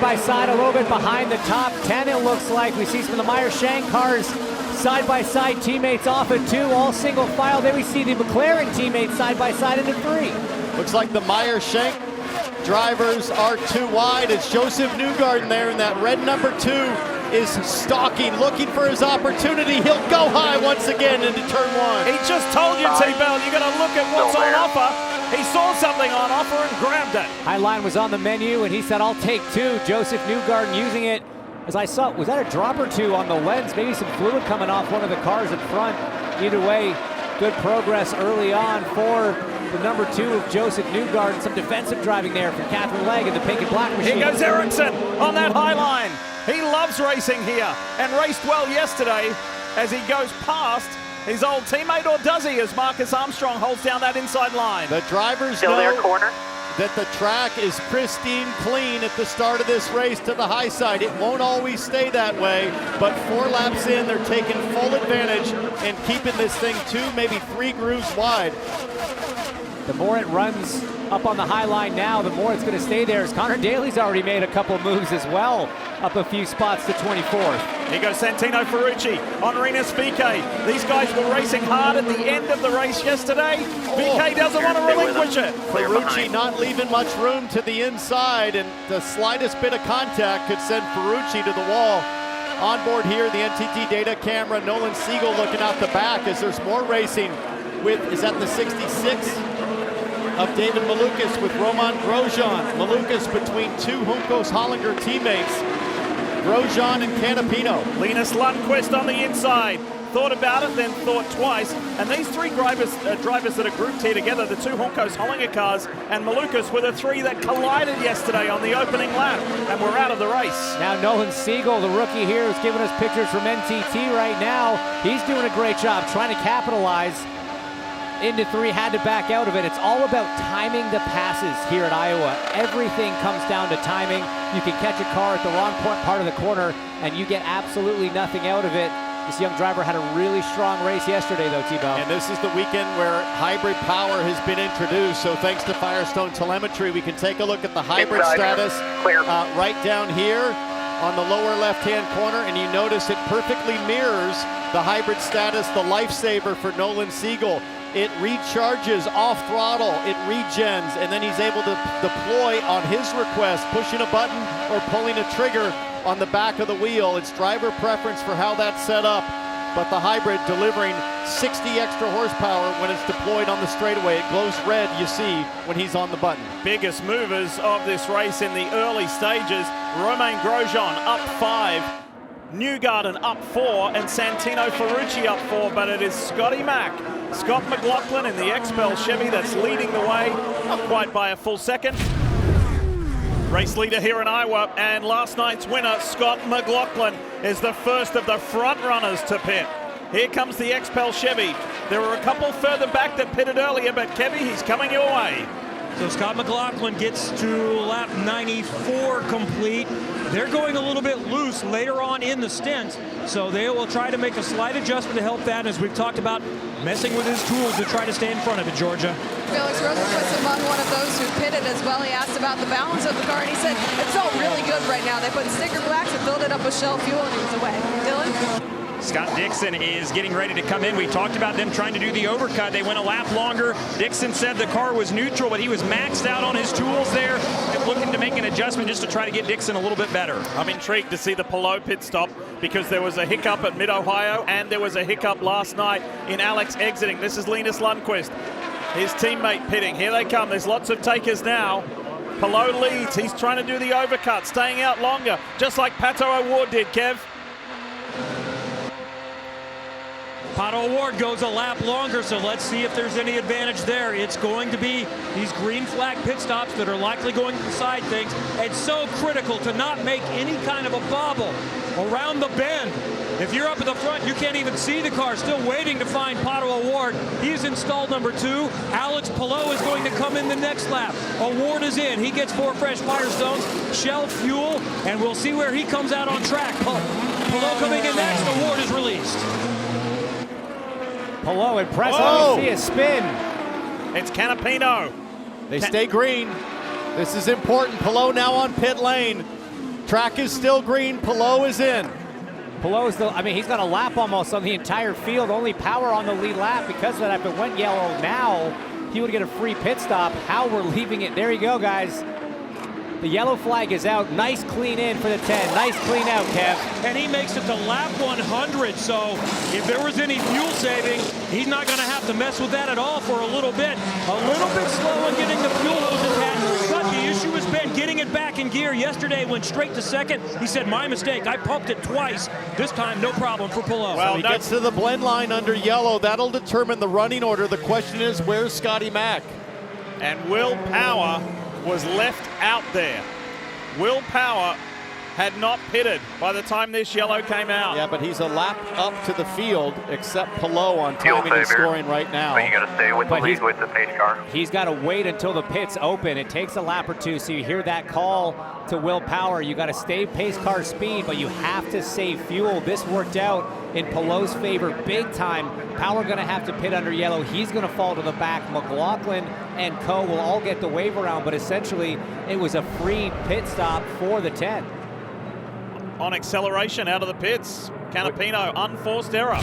by side, a little bit behind the top 10, it looks like. We see some of the Meyer-Shank cars side by side, teammates off at 2, all single file. Then we see the McLaren teammates side by side into 3. Looks like the Meyer-Shank drivers are too wide. It's Joseph Newgarden there in that red number 2 is stalking, looking for his opportunity. He'll go high once again into turn 1. He just told you, T-Bell, you got to look at what's on offer. He saw something on offer and grabbed it. Highline was on the menu, and he said, I'll take 2. Joseph Newgarden using it. As I saw, was that a drop or 2 on the lens? Maybe some fluid coming off one of the cars in front. Either way, good progress early on for the number 2 of Joseph Newgarden. Some defensive driving there from Catherine Legg in the pink and black machine. Here goes Ericsson on that high line. He loves racing here and raced well yesterday as he goes past his old teammate, or does he, as Marcus Armstrong holds down that inside line. The drivers know that the track is pristine clean at the start of this race to the high side. It won't always stay that way, but 4 laps in, they're taking full advantage and keeping this thing 2, maybe 3 grooves wide. The more it runs up on the high line now, the more it's going to stay there, as Connor Daly's already made a couple moves as well, up a few spots to 24th. Here goes Santino Ferrucci on Rinus VeeKay. These guys were racing hard at the end of the race yesterday. VeeKay doesn't want to relinquish it. Ferrucci not leaving much room to the inside, and the slightest bit of contact could send Ferrucci to the wall. On board here, the NTT data camera, Nolan Siegel looking out the back as there's more racing with, is that the 66? Of David Malukas with Roman Grosjean. Malukas between 2 Juncos Hollinger teammates, Grosjean and Canapino. Linus Lundqvist on the inside. Thought about it, then thought twice. And these 3 drivers that are grouped here together, the 2 Juncos Hollinger cars and Malukas, were the 3 that collided yesterday on the opening lap and were out of the race. Now Nolan Siegel, the rookie here, is giving us pictures from NTT right now. He's doing a great job trying to capitalize. Into 3, had to back out of it. It's all about timing the passes here at Iowa. Everything comes down to timing. You can catch a car at the wrong part of the corner and you get absolutely nothing out of it. This young driver had a really strong race yesterday though, T-Bell. And this is the weekend where hybrid power has been introduced. So thanks to Firestone telemetry, we can take a look at the hybrid status right down here on the lower left-hand corner, and you notice it perfectly mirrors the hybrid status, the lifesaver for Nolan Siegel. It recharges off throttle, it regens, and then he's able to deploy on his request, pushing a button or pulling a trigger on the back of the wheel. It's driver preference for how that's set up, but the hybrid delivering 60 extra horsepower when it's deployed on the straightaway. It glows red, you see, when he's on the button. Biggest movers of this race in the early stages, Romain Grosjean up 5, Newgarden up 4, and Santino Ferrucci up 4, but it is Scott McLaughlin in the XPEL Chevy that's leading the way, not quite by a full second. Race leader here in Iowa, and last night's winner, Scott McLaughlin, is the first of the front runners to pit. Here comes the XPEL Chevy. There were a couple further back that pitted earlier, but Kevy, he's coming your way. So Scott McLaughlin gets to lap 94 complete. They're going a little bit loose later on in the stint, so they will try to make a slight adjustment to help that, as we've talked about, messing with his tools to try to stay in front of it, Georgia. Felix Rosenquist among one of those who pitted as well. He asked about the balance of the car, and he said it felt really good right now. They put sticker blacks and filled it up with Shell fuel, and he was away. Dylan? Scott Dixon is getting ready to come in. We talked about them trying to do the overcut. They went a lap longer. Dixon said the car was neutral, but he was maxed out on his tools there and looking to make an adjustment just to try to get Dixon a little bit better. I'm intrigued to see the Palou pit stop, because there was a hiccup at Mid-Ohio and there was a hiccup last night in Alex exiting. This is Linus Lundqvist, his teammate pitting. Here they come. There's lots of takers now. Palou leads. He's trying to do the overcut, staying out longer, just like Pato O'Ward did, Kev. Pato O'Ward goes a lap longer, so let's see if there's any advantage there. It's going to be these green flag pit stops that are likely going to decide things. It's so critical to not make any kind of a bobble around the bend. If you're up at the front, you can't even see the car, still waiting to find Pato O'Ward. He's installed number 2. Alex Palou is going to come in the next lap. O'Ward is in. He gets 4 fresh Firestones, Shell fuel, and we'll see where he comes out on track. Palou coming in next. O'Ward is released. Palou impressive. Oh, see a spin. It's Canapino. They stay green. This is important. Palou now on pit lane. Track is still green. Palou is in. Palou's I mean, he's got a lap almost on the entire field. Only Power on the lead lap because of that. If it went yellow now, he would get a free pit stop. How we're leaving it. There you go, guys. The yellow flag is out. Nice clean in for the 10. Nice clean out, Kev. And he makes it to lap 100. So if there was any fuel saving, he's not going to have to mess with that at all for a little bit. A little bit slow on getting the fuel hose attached, but the issue has been getting it back in gear. Yesterday went straight to second. He said, my mistake. I pumped it twice. This time, no problem for Palou. Well, he gets to the blend line under yellow. That'll determine the running order. The question is, where's Scotty Mack? And Will Power was left out there. Will Power had not pitted by the time this yellow came out. Yeah, but he's a lap up to the field, except Palou on timing and scoring right now. But you got to stay with the lead with the pace car. He's got to wait until the pits open. It takes a lap or two, so you hear that call to Will Power. You got to stay pace car speed, but you have to save fuel. This worked out in Palou's favor big time. Power going to have to pit under yellow. He's going to fall to the back. McLaughlin and Co will all get the wave around, but essentially it was a free pit stop for the 10. On acceleration out of the pits, Canapino, unforced error.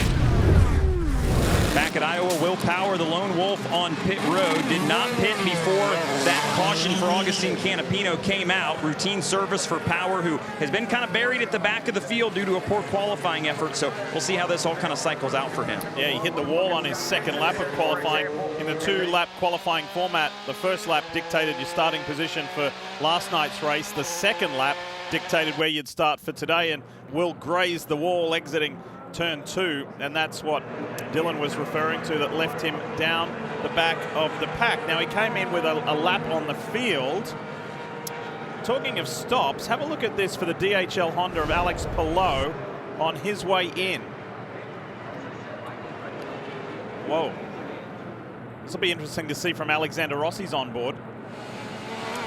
Back at Iowa, Will Power, the lone wolf on pit road, did not pit before that caution for Augustine Canapino came out. Routine service for Power, who has been kind of buried at the back of the field due to a poor qualifying effort. So we'll see how this all kind of cycles out for him. Yeah, he hit the wall on his second lap of qualifying. In the 2-lap qualifying format, the first lap dictated your starting position for last night's race. The second lap dictated where you'd start for today, and Will grazed the wall exiting turn 2, and that's what Dylan was referring to that left him down the back of the pack. Now, he came in with a lap on the field. Talking of stops, have a look at this for the DHL Honda of Alex Palou on his way in. Whoa. This will be interesting to see from Alexander Rossi's on board.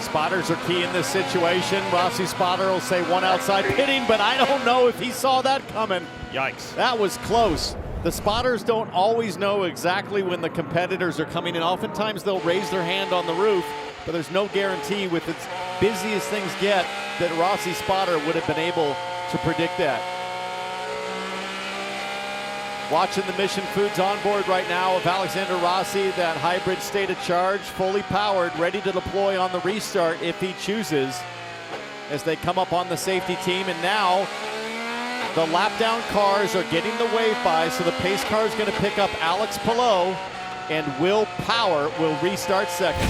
Spotters are key in this situation. Rossi spotter will say one outside pitting, but I don't know if he saw that coming. Yikes. That was close. The spotters don't always know exactly when the competitors are coming in. Oftentimes they'll raise their hand on the roof, but there's no guarantee with as busy as things get that Rossi spotter would have been able to predict that. Watching the Mission Foods onboard right now of Alexander Rossi, that hybrid state of charge, fully powered, ready to deploy on the restart if he chooses, as they come up on the safety team. And now the lap down cars are getting the wave by, so the pace car is going to pick up Alex Palou, and Will Power will restart second.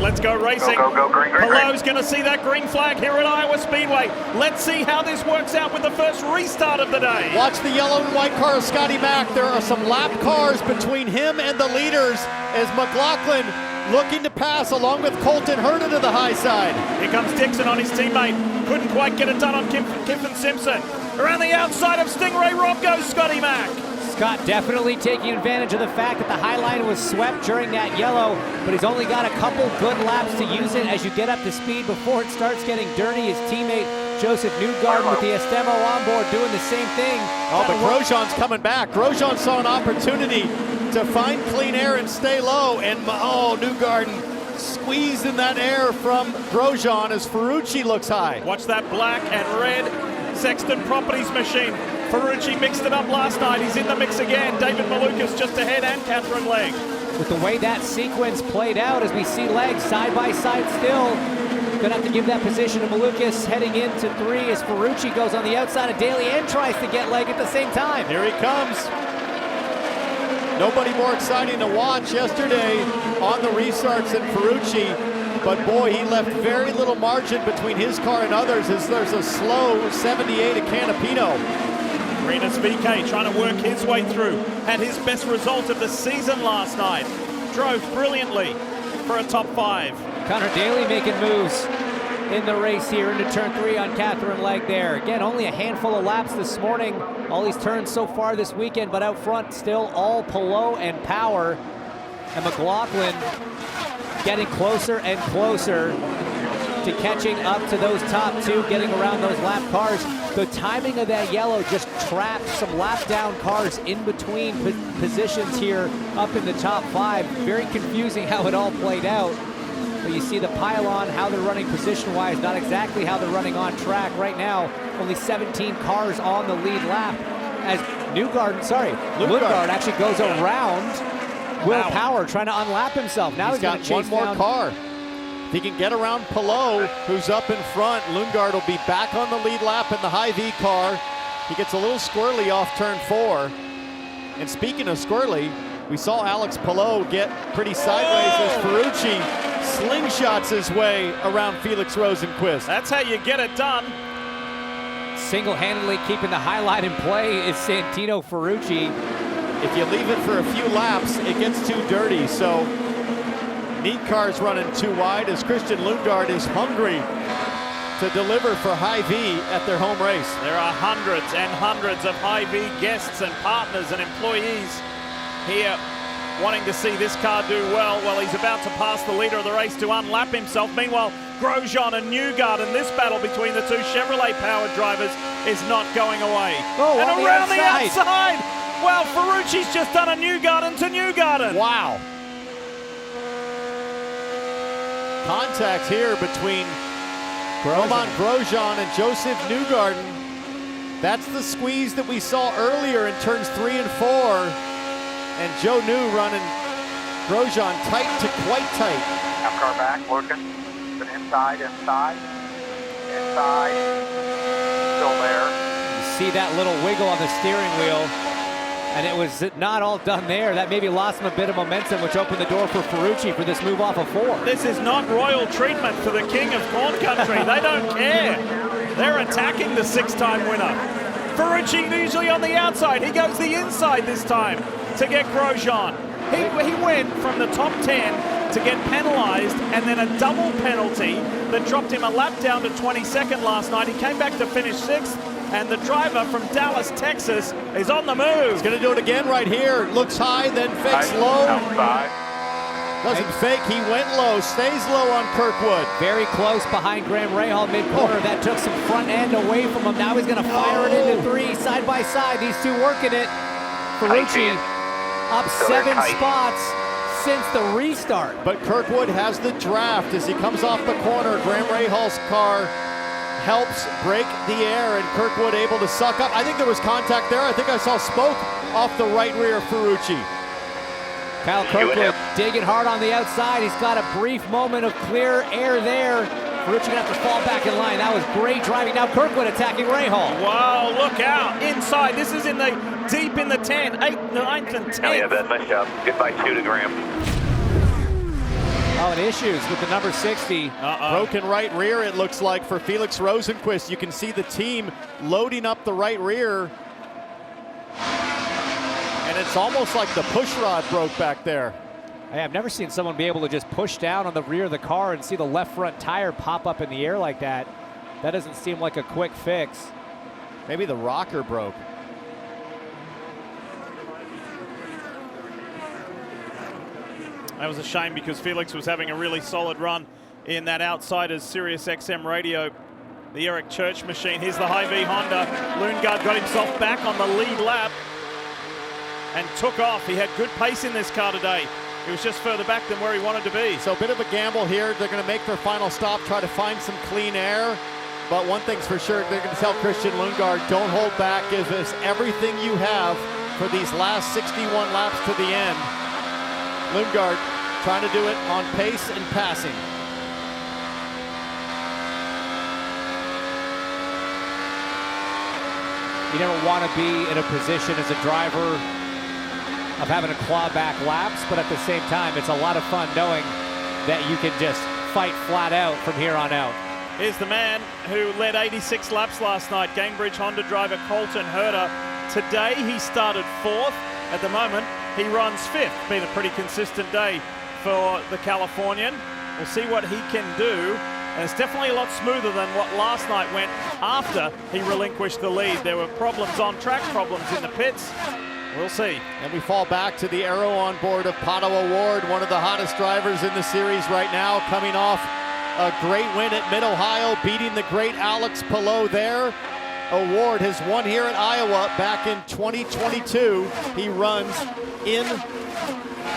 Let's go racing. Go, green, green, Palou's going to see that green flag here at Iowa Speedway. Let's see how this works out with the first restart of the day. Watch the yellow and white car of Scotty Mack. There are some lap cars between him and the leaders as McLaughlin looking to pass along with Colton Herta to the high side. Here comes Dixon on his teammate. Couldn't quite get it done on Kiffin Simpson. Around the outside of Stingray Rob goes Scotty Mack. Scott definitely taking advantage of the fact that the high line was swept during that yellow, but he's only got a couple good laps to use it as you get up to speed before it starts getting dirty. His teammate Joseph Newgarden with the Estemo on board doing the same thing. Oh, but Grosjean's coming back. Grosjean saw an opportunity to find clean air and stay low, and Newgarden squeezing that air from Grosjean as Ferrucci looks high. Watch that black and red Sexton Properties machine. Ferrucci mixed it up last night. He's in the mix again. David Malukas just ahead, and Catherine Legg. With the way that sequence played out, as we see Legg side by side still, gonna have to give that position to Malukas heading into 3 as Ferrucci goes on the outside of Daly and tries to get Legg at the same time. Here he comes. Nobody more exciting to watch yesterday on the restarts than Ferrucci, but boy, he left very little margin between his car and others as there's a slow 78 at Canapino. Rinus VK trying to work his way through. Had his best result of the season last night. Drove brilliantly for a top 5. Connor Daly making moves in the race here into turn 3 on Catherine Legg there. Again, only a handful of laps this morning. All these turns so far this weekend, but out front still all Palou and Power. And McLaughlin getting closer and closer to catching up to those top 2, getting around those lap cars. The timing of that yellow just trapped some lap down cars in between positions here up in the top 5. Very confusing how it all played out. but you see the pylon, how they're running position-wise, not exactly how they're running on track. Right now, only 17 cars on the lead lap as Lundgaard actually goes around Will Power, trying to unlap himself. Now he's got one more car. If he can get around Palou, who's up in front, Lundgaard will be back on the lead lap in the Hy-Vee car. He gets a little squirrely off turn 4. And speaking of squirrely, we saw Alex Palou get pretty sideways as Ferrucci slingshots his way around Felix Rosenqvist. That's how you get it done. Single-handedly keeping the highlight in play is Santino Ferrucci. If you leave it for a few laps, it gets too dirty. So neat cars running too wide as Christian Lundgaard is hungry to deliver for Hy-Vee at their home race. There are hundreds and hundreds of Hy-Vee guests and partners and employees here wanting to see this car do well. Well, he's about to pass the leader of the race to unlap himself. Meanwhile, Grosjean and Newgarden, this battle between the two Chevrolet-powered drivers is not going away. Oh, and around the outside! Well, Ferrucci's just done a Newgarden to Newgarden. Wow. Contact here between Romain Grosjean and Joseph Newgarden. That's the squeeze that we saw earlier in turns 3 and 4. And Joe New running Grosjean tight to quite tight. Half car back, working. But inside. Still there. You see that little wiggle on the steering wheel. And it was not all done there. That maybe lost him a bit of momentum, which opened the door for Ferrucci for this move off of 4. This is not royal treatment for the king of corn country. They don't care. They're attacking the 6-time winner. Ferrucci usually on the outside. He goes the inside this time to get Grosjean. He went from the top 10 to get penalized and then a double penalty that dropped him a lap down to 22nd last night. He came back to finish 6th. And the driver from Dallas, Texas is on the move. He's going to do it again right here. Looks high, then fakes low. Outside. Doesn't fake, he went low, stays low on Kirkwood. Very close behind Graham Rahal mid-corner. That took some front end away from him. Now he's going to fire it into 3 side by side. These two working it. Ferrucci up 7 spots since the restart. But Kirkwood has the draft as he comes off the corner. Graham Rahal's car helps break the air, and Kirkwood able to suck up. I think there was contact there. I think I saw smoke off the right rear of Ferrucci. Kyle Kirkwood digging hard on the outside. He's got a brief moment of clear air there. Ferrucci gonna have to fall back in line. That was great driving. Now Kirkwood attacking Rahal. Wow, look out. Inside. This is in the deep in the 10, 8th, 9th, and 10th. Oh, yeah, Ben, nice job. Goodbye, 2 to Graham. Oh, and issues with the number 60. Broken right rear, it looks like, for Felix Rosenqvist. You can see the team loading up the right rear. And it's almost like the push rod broke back there. Hey, I've never seen someone be able to just push down on the rear of the car and see the left front tire pop up in the air like that. That doesn't seem like a quick fix. Maybe the rocker broke. That was a shame because Felix was having a really solid run in that Outsiders Sirius XM radio. The Eric Church machine. Here's the Hy-Vee Honda. Lundgaard got himself back on the lead lap and took off. He had good pace in this car today. He was just further back than where he wanted to be. So a bit of a gamble here. They're going to make their final stop, try to find some clean air. But one thing's for sure, they're going to tell Christian Lundgaard, don't hold back. Give us everything you have for these last 61 laps to the end. Lundgaard trying to do it on pace and passing. You never want to be in a position as a driver of having to claw back laps, but at the same time, it's a lot of fun knowing that you can just fight flat out from here on out. Here's the man who led 86 laps last night, Gainbridge Honda driver Colton Herter. Today he started 4th. At the moment, he runs 5th. Been a pretty consistent day for the Californian. We'll see what he can do. And it's definitely a lot smoother than what last night went after he relinquished the lead. There were problems on track, problems in the pits. We'll see. And we fall back to the arrow on board of Pato O'Ward, one of the hottest drivers in the series right now, coming off a great win at Mid-Ohio, beating the great Alex Palou there. O'Ward has won here at Iowa back in 2022. He runs in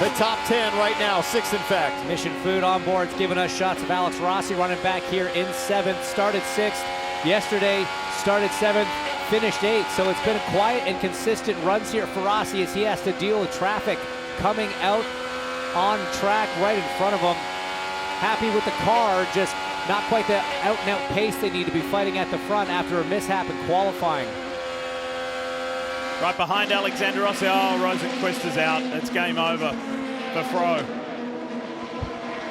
the top 10 right now, 6 in fact. Mission Food on board's giving us shots of Alex Rossi running back here in 7th. Started 6th yesterday, started 7th, finished 8th. So it's been quiet and consistent runs here for Rossi as he has to deal with traffic coming out on track right in front of him. Happy with the car, just not quite the out-and-out pace they need to be fighting at the front after a mishap in qualifying. Right behind Alexander Rossi. Oh, Rosenquist is out. It's game over for Fro.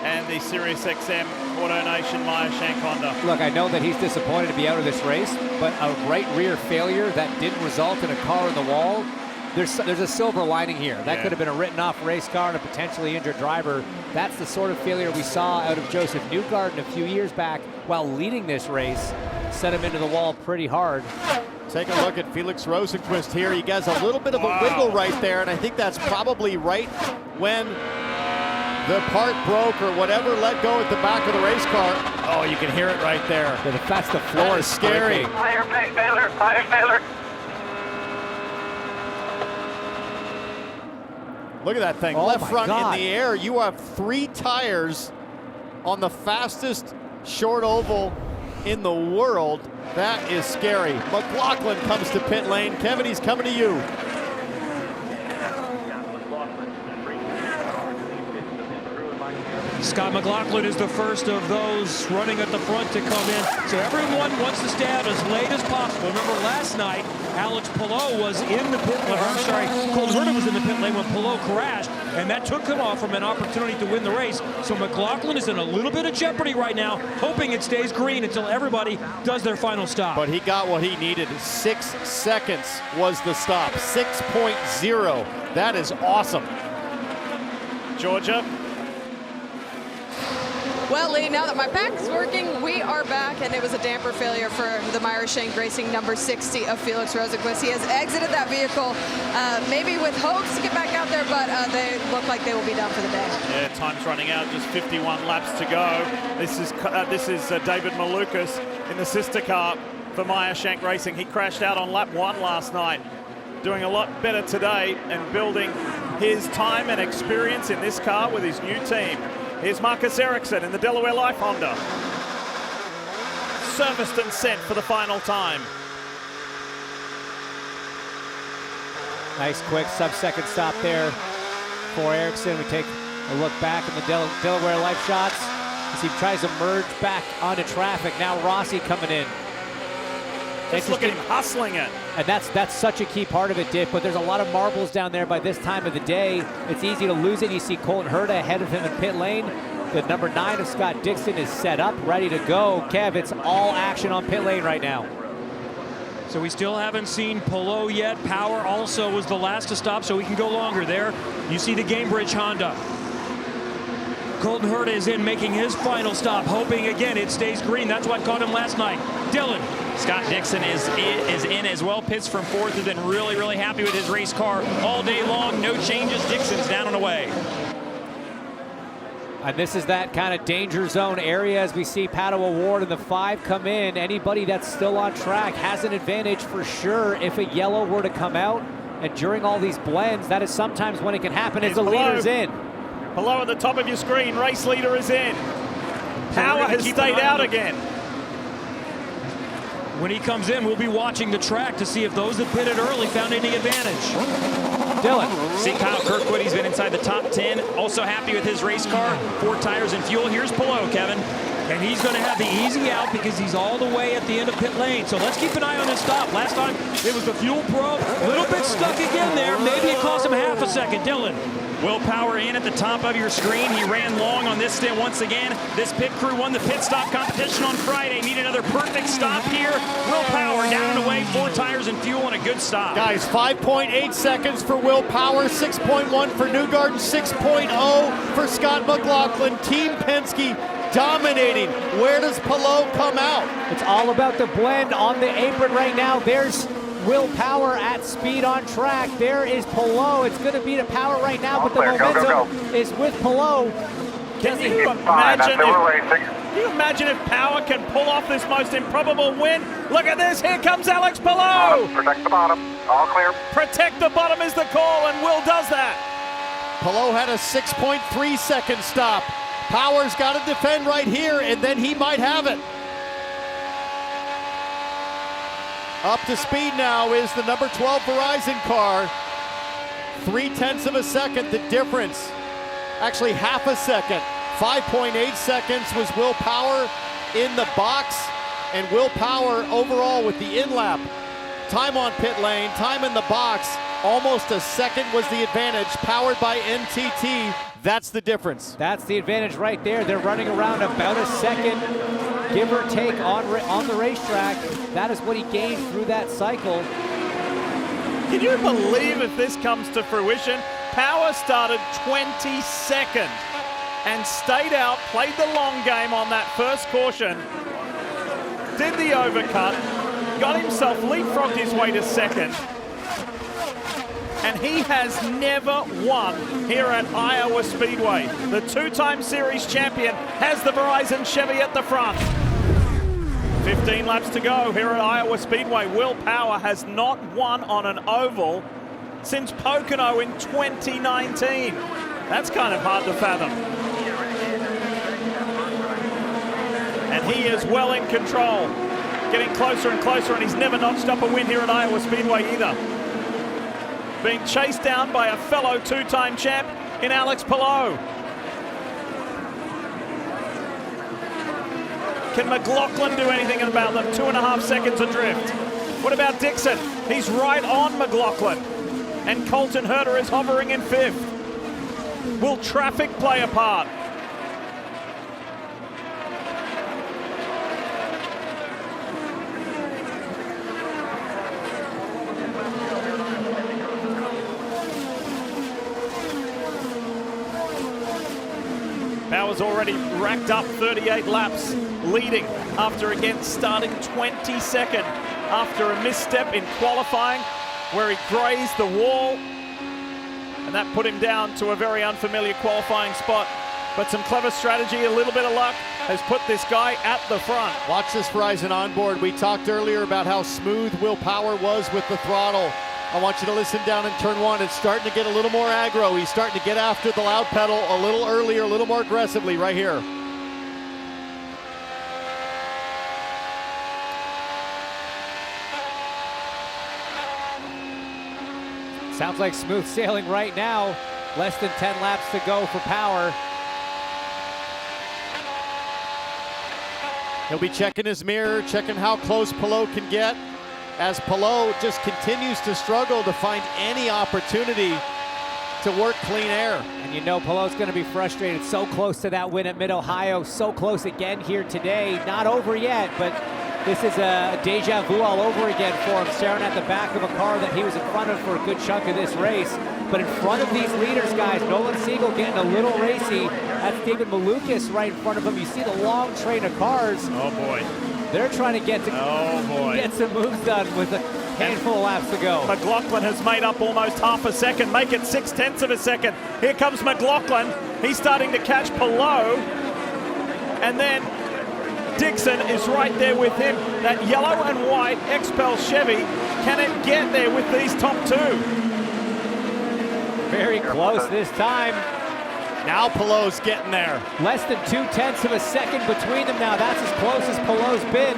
And the SiriusXM Auto Nation Meyer-Shank Honda. Look, I know that he's disappointed to be out of this race, but a right rear failure that didn't result in a car in the wall, there's a silver lining here. That could have been a written off race car and a potentially injured driver. That's the sort of failure we saw out of Joseph Newgarden a few years back while leading this race. Set him into the wall pretty hard. Take a look at Felix Rosenquist here. He gets a little bit of a wiggle right there, and I think that's probably right when the part broke or whatever let go at the back of the race car. Oh, you can hear it right there. That's the floor. That is scary. Tire failure, tire failure. Look at that thing, Oh left my front God. in the air. You have 3 tires on the fastest short oval in the world. That is scary. McLaughlin comes to pit lane. Kevin, he's coming to you. Scott McLaughlin is the first of those running at the front to come in. So everyone wants to stay out as late as possible. Remember last night, Alex Palou was in the pit lane. I'm sorry, Colton Herta was in the pit lane when Palou crashed, and that took him off from an opportunity to win the race. So McLaughlin is in a little bit of jeopardy right now, hoping it stays green until everybody does their final stop. But he got what he needed. 6 seconds was the stop. 6.0. That is awesome. Georgia. Well, Lee, now that my pack is working, we are back, and it was a damper failure for the Meyer-Shank Racing number 60 of Felix Rosenquist. He has exited that vehicle, maybe with hopes to get back out there, but they look like they will be done for the day. Yeah, time's running out, just 51 laps to go. This is David Malukas in the sister car for Meyer-Shank Racing. He crashed out on lap 1 last night. Doing a lot better today and building his time and experience in this car with his new team. Here's Marcus Ericsson in the Delaware Life Honda. Serviced and sent for the final time. Nice quick sub-second stop there for Ericsson. We take a look back in the Delaware Life shots as he tries to merge back onto traffic. Now Rossi coming in. Just look at him hustling it. And that's such a key part of it, Dick, but there's a lot of marbles down there by this time of the day. It's easy to lose it. You see Colton Herta ahead of him in pit lane. The number 9 of Scott Dixon is set up, ready to go. Kev, it's all action on pit lane right now. So we still haven't seen Palou yet. Power also was the last to stop, so we can go longer there. You see the Gamebridge Honda. Colton Herta is in, making his final stop, hoping again it stays green. That's what caught him last night. Dylan. Scott Dixon is in as well. Pits from 4th, has been really, really happy with his race car all day long. No changes. Dixon's down and away. And this is that kind of danger zone area as we see Pato O'Ward and the 5 come in. Anybody that's still on track has an advantage for sure if a yellow were to come out. And during all these blends, that is sometimes when it can happen as the leader's in. Below at the top of your screen, race leader is in. Power has stayed out again. When he comes in, we'll be watching the track to see if those that pitted early found any advantage. Dylan. See Kyle Kirkwood, he's been inside the top 10. Also happy with his race car. 4 tires and fuel. Here's Palou, Kevin. And he's going to have the easy out because he's all the way at the end of pit lane. So let's keep an eye on this stop. Last time it was the fuel probe. A little bit stuck again there. Maybe it cost him half a second. Dylan. Will Power in at the top of your screen. He ran long on this stint once again. This pit crew won the pit stop competition on Friday. Need another perfect stop here. Will Power down and away. 4 tires and fuel and a good stop. Guys, 5.8 seconds for Will Power, 6.1 for Newgarden, 6.0 for Scott McLaughlin. Team Penske dominating. Where does Palou come out? It's all about the blend on the apron right now. There's Will Power at speed on track. There is Palou. It's going to be the Power right now, but the momentum is with Palou. Can you imagine if Power can pull off this most improbable win? Look at this. Here comes Alex Palou. Protect the bottom. All clear. Protect the bottom is the call, and Will does that. Palou had a 6.3 second stop. Power's got to defend right here, and then he might have it. Up to speed now is the number 12 Verizon car. 0.3 of a second, the difference. Actually, half a second. 5.8 seconds was Will Power in the box, and Will Power overall with the in-lap. Time on pit lane, time in the box, almost a second was the advantage, powered by NTT. That's the difference. That's the advantage right there. They're running around about a second, give or take, on the racetrack. That is what he gained through that cycle. Can you believe if this comes to fruition? Power started 22nd and stayed out, played the long game on that first caution, did the overcut, got himself leapfrogged his way to second, and he has never won here at Iowa Speedway. The two-time series champion has the Verizon Chevy at the front. 15 laps to go here at Iowa Speedway. Will Power has not won on an oval since Pocono in 2019. That's kind of hard to fathom. And he is well in control. Getting closer and closer, and he's never notched up a win here at Iowa Speedway either. Being chased down by a fellow two-time champ in Alex Palou. Can McLaughlin do anything about them? 2.5 seconds adrift. What about Dixon? He's right on McLaughlin. And Colton Herter is hovering in 5th. Will traffic play a part? Power's already racked up 38 laps, leading after again starting 22nd after a misstep in qualifying where he grazed the wall, and that put him down to a very unfamiliar qualifying spot. But some clever strategy, a little bit of luck has put this guy at the front. Watch this Verizon onboard. We talked earlier about how smooth Will Power was with the throttle. I want you to listen down in turn 1. It's starting to get a little more aggro. He's starting to get after the loud pedal a little earlier, a little more aggressively right here. Sounds like smooth sailing right now. Less than 10 laps to go for Power. He'll be checking his mirror, checking how close Palou can get, as Palou just continues to struggle to find any opportunity to work clean air. And you know Palou's going to be frustrated. So close to that win at Mid-Ohio, so close again here today. Not over yet, but this is a deja vu all over again for him, staring at the back of a car that he was in front of for a good chunk of this race. But in front of these leaders, guys, Nolan Siegel getting a little racy. That's David Malukas right in front of him. You see the long train of cars. Oh boy. They're trying to get some moves done with a handful of laps to go. McLaughlin has made up almost half a second, make it 0.6 of a second. Here comes McLaughlin. He's starting to catch Palou. And then Dixon is right there with him. That yellow and white XPEL Chevy, can it get there with these top two? Very close this time. Now Palou's getting there. Less than 0.2 of a second between them now. That's as close as Palou's been.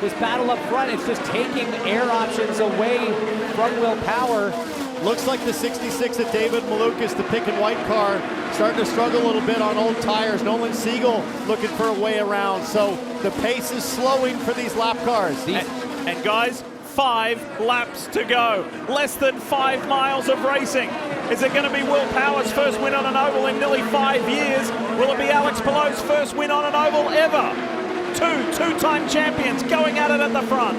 This battle up front, it's just taking air options away from Will Power. Looks like the 66 of David Malukas, the pink and white car, starting to struggle a little bit on old tires. Nolan Siegel looking for a way around. So the pace is slowing for these lap cars. And guys, 5 laps to go. Less than 5 miles of racing. Is it going to be Will Power's first win on an oval in nearly 5 years? Will it be Alex Palou's first win on an oval ever? Two-time champions going at it at the front.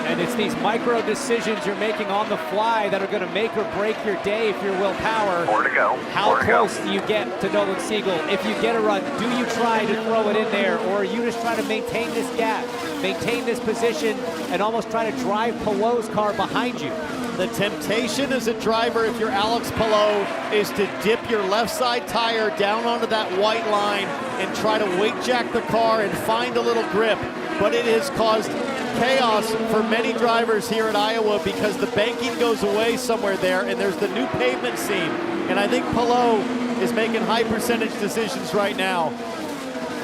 And it's these micro decisions you're making on the fly that are going to make or break your day if you're Will Power. 4 to go. How close do you get to Nolan Siegel? If you get a run, do you try to throw it in there, or are you just trying to maintain this gap, maintain this position, and almost try to drive Palou's car behind you? The temptation as a driver, if you're Alex Palou, is to dip your left side tire down onto that white line and try to weight jack the car and find a little grip. But it has caused chaos for many drivers here at Iowa because the banking goes away somewhere there, and there's the new pavement seam. And I think Palou is making high percentage decisions right now.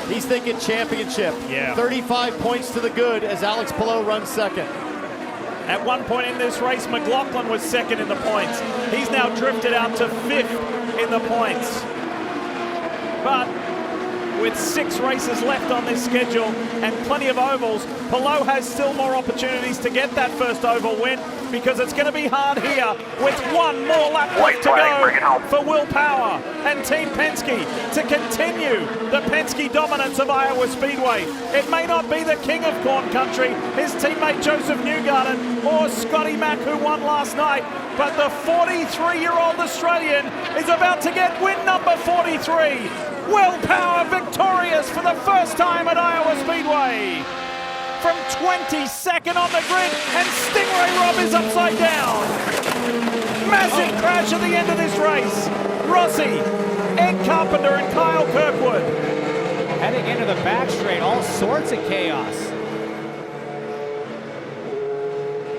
He's thinking championship. Yeah. 35 points to the good as Alex Palou runs second. At one point in this race, McLaughlin was second in the points. He's now drifted out to fifth in the points. But with 6 races left on this schedule and plenty of ovals, Palou has still more opportunities to get that first oval win because it's going to be hard here with one more lap left to go for Will Power and Team Penske to continue the Penske dominance of Iowa Speedway. It may not be the king of corn country, his teammate Joseph Newgarden or Scotty Mack, who won last night, but the 43-year-old Australian is about to get win number 43. Will Power victorious for the first time at Iowa Speedway. From 22nd on the grid, and Stingray Rob is upside down. Massive crash at the end of this race. Rossi, Ed Carpenter, and Kyle Kirkwood. Heading into the back straight, all sorts of chaos.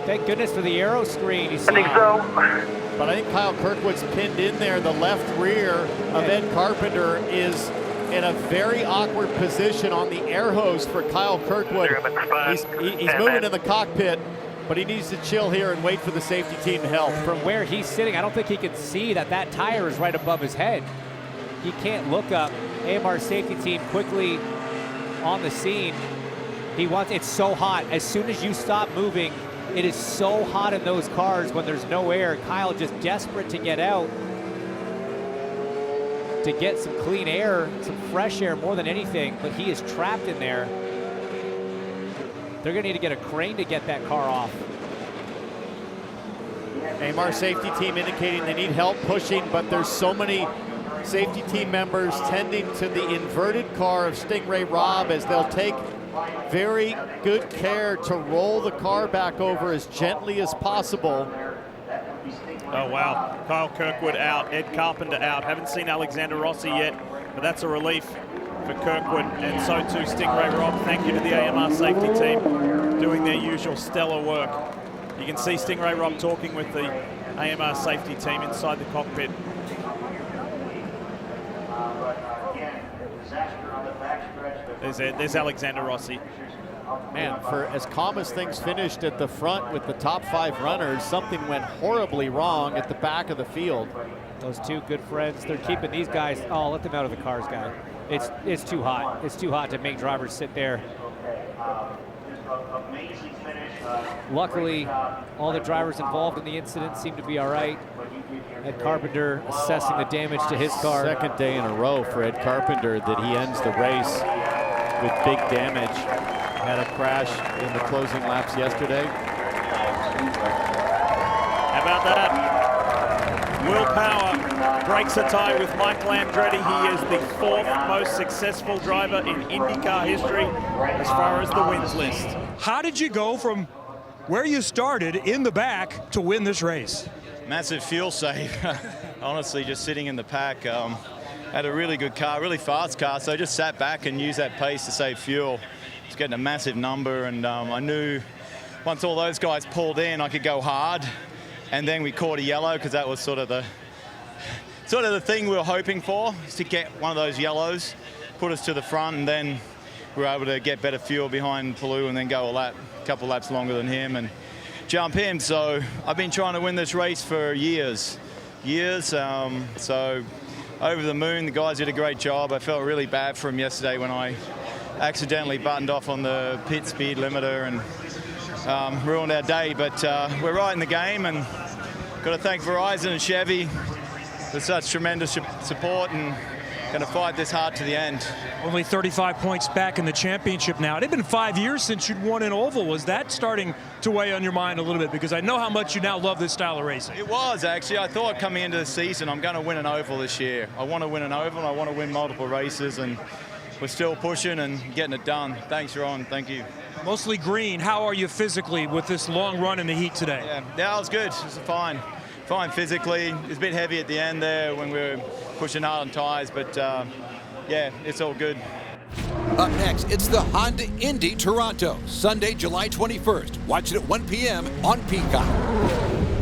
Thank goodness for the aero screen. You see. I think so. But I think Kyle Kirkwood's pinned in there. The left rear of Ed Carpenter is in a very awkward position on the air hose for Kyle Kirkwood. He's moving in the cockpit, but he needs to chill here and wait for the safety team to help. From where he's sitting, I don't think he can see that tire is right above his head. He can't look up. AMR safety team quickly on the scene. It's so hot. As soon as you stop moving, it is so hot in those cars when there's no air. Kyle just desperate to get out, to get some clean air, some fresh air more than anything, but he is trapped in there. They're gonna need to get a crane to get that car off. AMR safety team indicating they need help pushing, but there's so many safety team members tending to the inverted car of Stingray Rob as they'll take very good care to roll the car back over as gently as possible. Oh, wow. Kyle Kirkwood out, Ed Carpenter out. Haven't seen Alexander Rossi yet, but that's a relief for Kirkwood, and so too Stingray Rob. Thank you to the AMR safety team doing their usual stellar work. You can see Stingray Rob talking with the AMR safety team inside the cockpit. There's Alexander Rossi. Man, for as calm as things finished at the front with the top 5 runners, something went horribly wrong at the back of the field. Those two good friends, they're keeping these guys, oh, let them out of the cars, guy. It's too hot. It's too hot to make drivers sit there. Luckily, all the drivers involved in the incident seem to be all right. Ed Carpenter assessing the damage to his car. Second day in a row for Ed Carpenter that he ends the race with big damage. Had a crash in the closing laps yesterday. How about that? Will Power breaks a tie with Mike Landretti. He is the 4th most successful driver in IndyCar history as far as the wins list. How did you go from where you started in the back to win this race? Massive fuel save. Honestly, just sitting in the pack. Had a really good car, really fast car, so I just sat back and used that pace to save fuel. Just getting a massive number, and I knew once all those guys pulled in, I could go hard. And then we caught a yellow because that was sort of the thing we were hoping for, is to get one of those yellows, put us to the front, and then we were able to get better fuel behind Palou and then go a couple laps longer than him and jump him. So I've been trying to win this race for years. So over the moon, the guys did a great job. I felt really bad for him yesterday when I accidentally buttoned off on the pit speed limiter and ruined our day, but we're right in the game, and got to thank Verizon and Chevy for such tremendous support, and going to fight this hard to the end. Only 35 points back in the championship now. It had been 5 years since you'd won an oval. Was that starting to weigh on your mind a little bit? Because I know how much you now love this style of racing. It was, actually. I thought coming into the season, I'm going to win an oval this year. I want to win an oval, and I want to win multiple races, and we're still pushing and getting it done. Thanks, Ron. Thank you. Mostly green. How are you physically with this long run in the heat today? Yeah, it was good. It was fine physically. It was a bit heavy at the end there when we were pushing hard on tires, but yeah, it's all good. Up next, it's the Honda Indy Toronto, Sunday, July 21st. Watch it at 1 p.m. on Peacock.